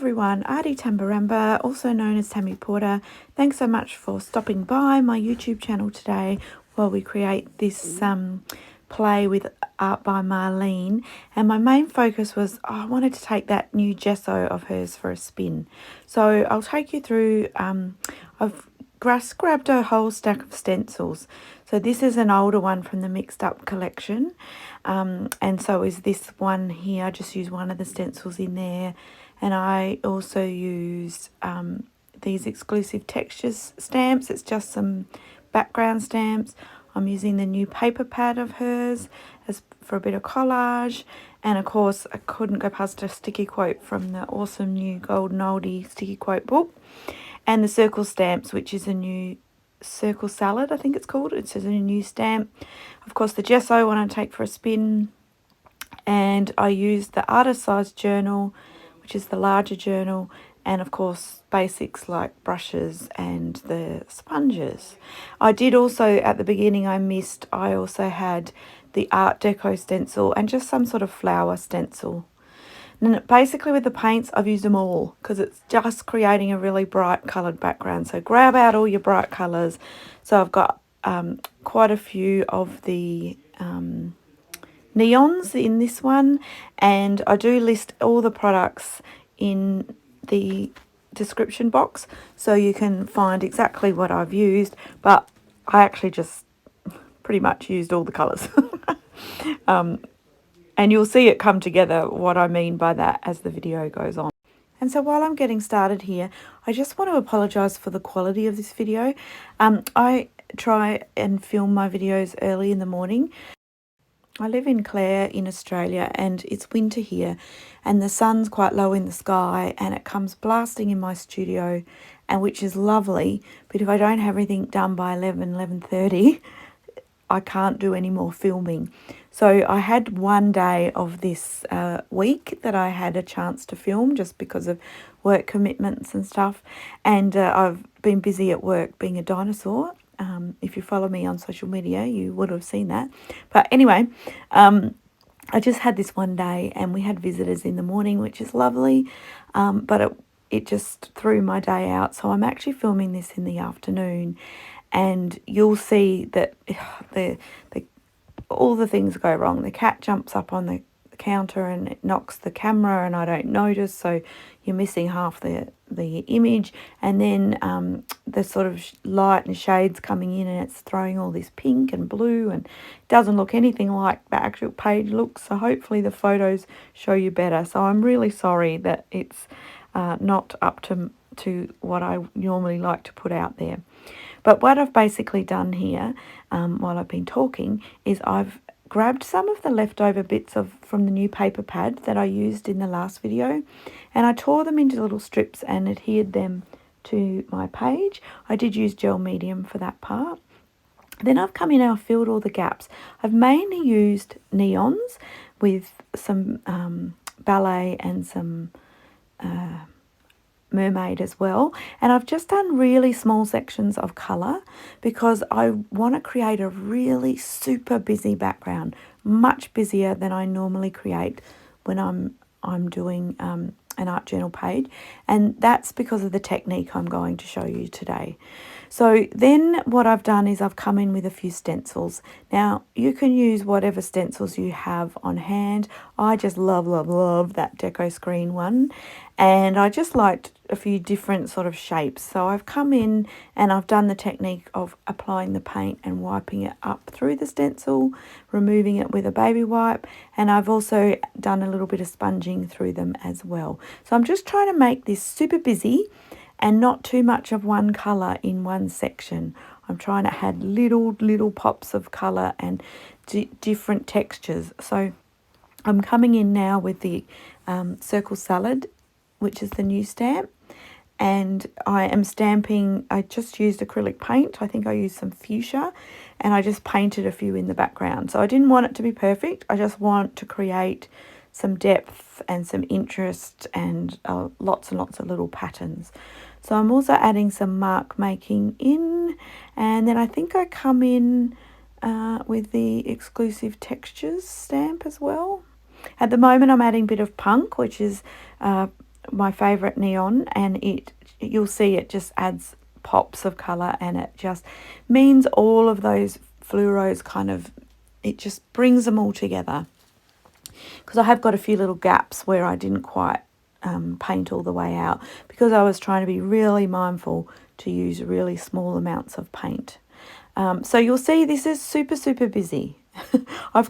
everyone, Arty Tambarambaa, also known as Tammy Porter. Thanks so much for stopping by my YouTube channel today while we create this play with art by Marlene. And my main focus was I wanted to take that new gesso of hers for a spin. So I'll take you through, I've grabbed a whole stack of stencils. So this is an older one from the Mixed Up collection. And so is this one here. I just used one of the stencils in there. And I also used these exclusive textures stamps. It's just some background stamps. I'm using the new paper pad of hers as for a bit of collage. And of course, I couldn't go past a sticky quote from the awesome new Golden Oldie sticky quote book. And the circle stamps, which is a new circle salad, I think it's called. It's a new stamp. Of course, the gesso I want to take for a spin. And I used the artist size journal, which is the larger journal, and of course basics like brushes and the sponges. I did also, at the beginning I also had the Art Deco stencil and just some sort of flower stencil. And basically with the paints I've used them all because it's just creating a really bright coloured background. So grab out all your bright colours. So I've got quite a few of the neons in this one, and I do list all the products in the description box so you can find exactly what I've used, but I actually just pretty much used all the colours. And you'll see it come together, what I mean by that, as the video goes on. And so while I'm getting started here, I just want to apologise for the quality of this video. I try and film my videos early in the morning. I live in Clare in Australia and it's winter here and the sun's quite low in the sky and it comes blasting in my studio, and which is lovely, but if I don't have everything done by 11:30, I can't do any more filming. So I had one day of this week that I had a chance to film just because of work commitments and stuff, and I've been busy at work being a dinosaur. If you follow me on social media, you would have seen that. But anyway, I just had this one day and we had visitors in the morning, which is lovely, but it just threw my day out. So I'm actually filming this in the afternoon, and you'll see that all the things go wrong. The cat jumps up on the counter and it knocks the camera and I don't notice, so you're missing half the image, and then the sort of light and shades coming in and it's throwing all this pink and blue and it doesn't look anything like the actual page looks. So hopefully the photos show you better. So I'm really sorry that it's not up to what I normally like to put out there. But what I've basically done here while I've been talking is I've grabbed some of the leftover bits from the new paper pad that I used in the last video, and I tore them into little strips and adhered them to my page. I did use gel medium for that part. Then I've come in and I've filled all the gaps. I've mainly used neons with some ballet and some mermaid as well, and I've just done really small sections of colour because I want to create a really super busy background, much busier than I normally create when I'm doing an art journal page, and that's because of the technique I'm going to show you today. So then what I've done is I've come in with a few stencils. Now you can use whatever stencils you have on hand. I just love that deco screen one, and I just liked a few different sort of shapes. So I've come in and I've done the technique of applying the paint and wiping it up through the stencil, removing it with a baby wipe, and I've also done a little bit of sponging through them as well. So I'm just trying to make this super busy and not too much of one colour in one section. I'm trying to add little pops of colour and different textures. So I'm coming in now with the circle salad, which is the new stamp, and I am stamping. I just used acrylic paint. I think I used some fuchsia, and I just painted a few in the background. So I didn't want it to be perfect. I just want to create some depth and some interest and lots and lots of little patterns. So I'm also adding some mark making in, and then I think I come in with the exclusive textures stamp as well. At the moment I'm adding a bit of punk, which is my favourite neon, and you'll see it just adds pops of colour, and it just means all of those fluoros it just brings them all together. Because I have got a few little gaps where I didn't quite paint all the way out, because I was trying to be really mindful to use really small amounts of paint. So you'll see this is super, super busy. I have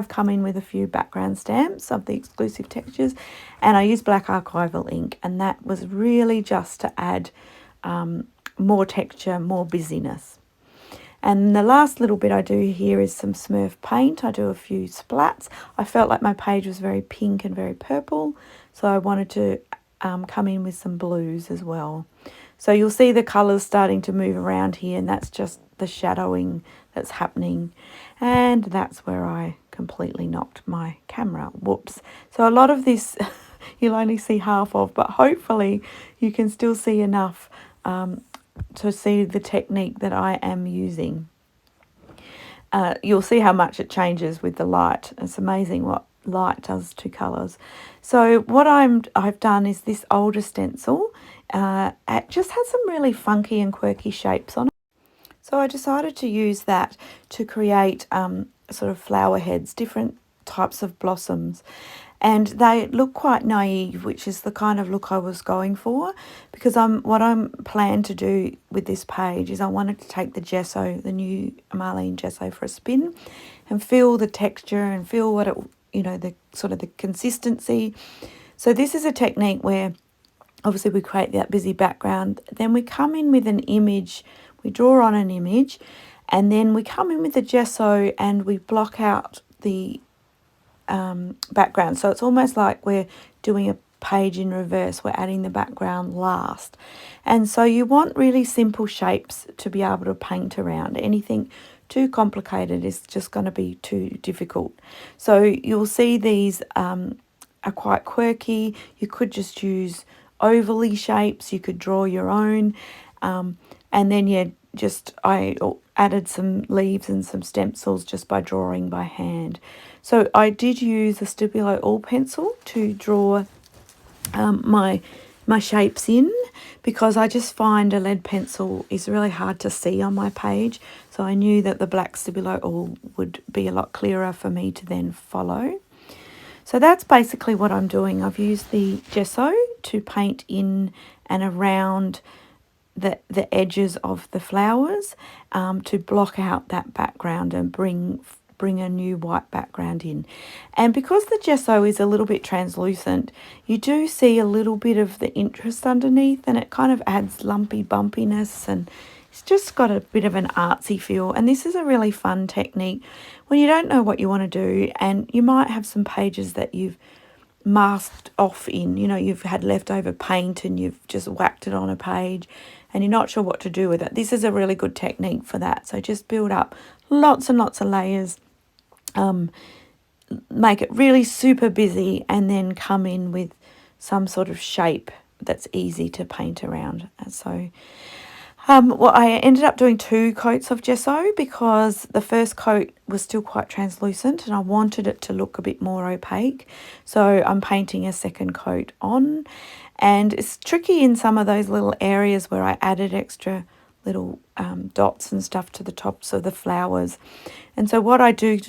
come in with a few background stamps of the exclusive textures, and I used black archival ink, and that was really just to add more texture, more busyness. And the last little bit I do here is some Smurf paint. I do a few splats. I felt like my page was very pink and very purple, so I wanted to come in with some blues as well. So you'll see the colours starting to move around here, and that's just the shadowing that's happening. And that's where I completely knocked my camera. Whoops. So a lot of this you'll only see half of, but hopefully you can still see enough to see the technique that I am using. You'll see how much it changes with the light. It's amazing what light does to colours. So what I've done is this older stencil. It just has some really funky and quirky shapes on it. So I decided to use that to create sort of flower heads, different types of blossoms. And they look quite naive, which is the kind of look I was going for, because what I'm planned to do with this page is I wanted to take the gesso, the new Marlene gesso, for a spin and feel the texture and feel what it, the sort of the consistency. So this is a technique where obviously we create that busy background, then we come in with an image, we draw on an image, and then we come in with the gesso and we block out the background. So it's almost like we're doing a page in reverse. We're adding the background last. And so you want really simple shapes to be able to paint around. Anything too complicated is just going to be too difficult. So you'll see these are quite quirky. You could just use ovally shapes. You could draw your own. And then I added some leaves and some stencils just by drawing by hand. So I did use a Stabilo All pencil to draw my shapes in, because I just find a lead pencil is really hard to see on my page. So I knew that the black Stabilo All would be a lot clearer for me to then follow. So that's basically what I'm doing. I've used the gesso to paint in and around the edges of the flowers to block out that background and bring a new white background in. And because the gesso is a little bit translucent, you do see a little bit of the interest underneath, and it kind of adds lumpy bumpiness, and it's just got a bit of an artsy feel. And this is a really fun technique when you don't know what you want to do, and you might have some pages that you've masked off in, you've had leftover paint and you've just whacked it on a page and you're not sure what to do with it. This is a really good technique for that. So just build up lots and lots of layers, make it really super busy, and then come in with some sort of shape that's easy to paint around. So I ended up doing 2 coats of gesso because the first coat was still quite translucent and I wanted it to look a bit more opaque. So I'm painting a second coat on, and it's tricky in some of those little areas where I added extra little dots and stuff to the tops of the flowers. And so what I do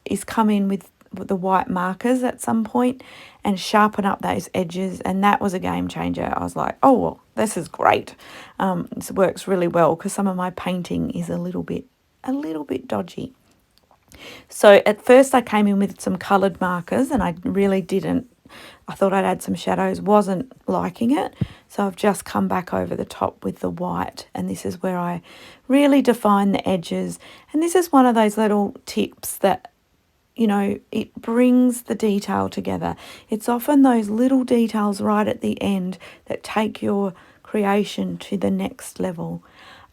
is come in with the white markers at some point and sharpen up those edges, and that was a game changer. I was like, oh, well, this is great. This works really well because some of my painting is a little bit dodgy. So at first I came in with some coloured markers, and I really didn't. I thought I'd add some shadows, wasn't liking it. So I've just come back over the top with the white, and this is where I really define the edges. And this is one of those little tips that, it brings the detail together. It's often those little details right at the end that take your creation to the next level.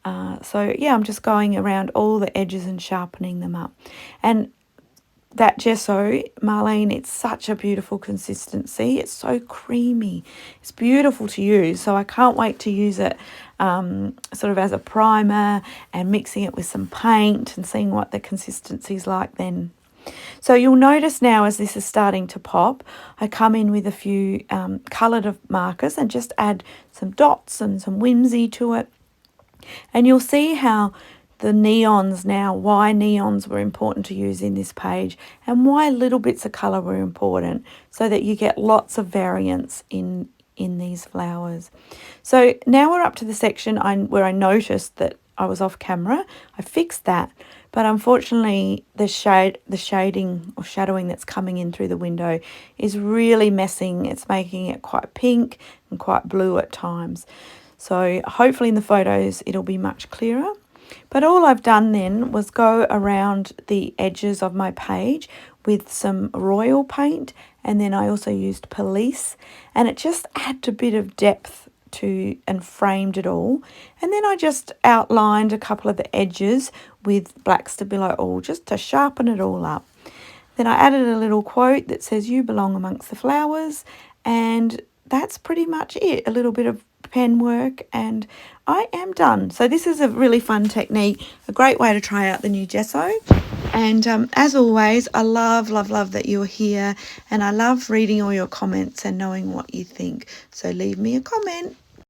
So yeah, I'm just going around all the edges and sharpening them up. And that gesso, Marlene, it's such a beautiful consistency. It's so creamy. It's beautiful to use. So I can't wait to use it sort of as a primer and mixing it with some paint and seeing what the consistency's like then. So you'll notice now as this is starting to pop, I come in with a few coloured markers and just add some dots and some whimsy to it. And you'll see how the neons now, why neons were important to use in this page and why little bits of colour were important, so that you get lots of variance in these flowers. So now we're up to the section where I noticed that I was off camera. I fixed that, but unfortunately the shading or shadowing that's coming in through the window is really messing. It's making it quite pink and quite blue at times. So hopefully in the photos it'll be much clearer. But all I've done then was go around the edges of my page with some royal paint, and then I also used police, and it just added a bit of depth to and framed it all. And then I just outlined a couple of the edges with black Stabilo oil just to sharpen it all up. Then I added a little quote that says, "You belong amongst the flowers," and that's pretty much it. A little bit of pen work and I am done. So this is a really fun technique, a great way to try out the new gesso. And as always, I love that you're here, and I love reading all your comments and knowing what you think. So leave me a comment.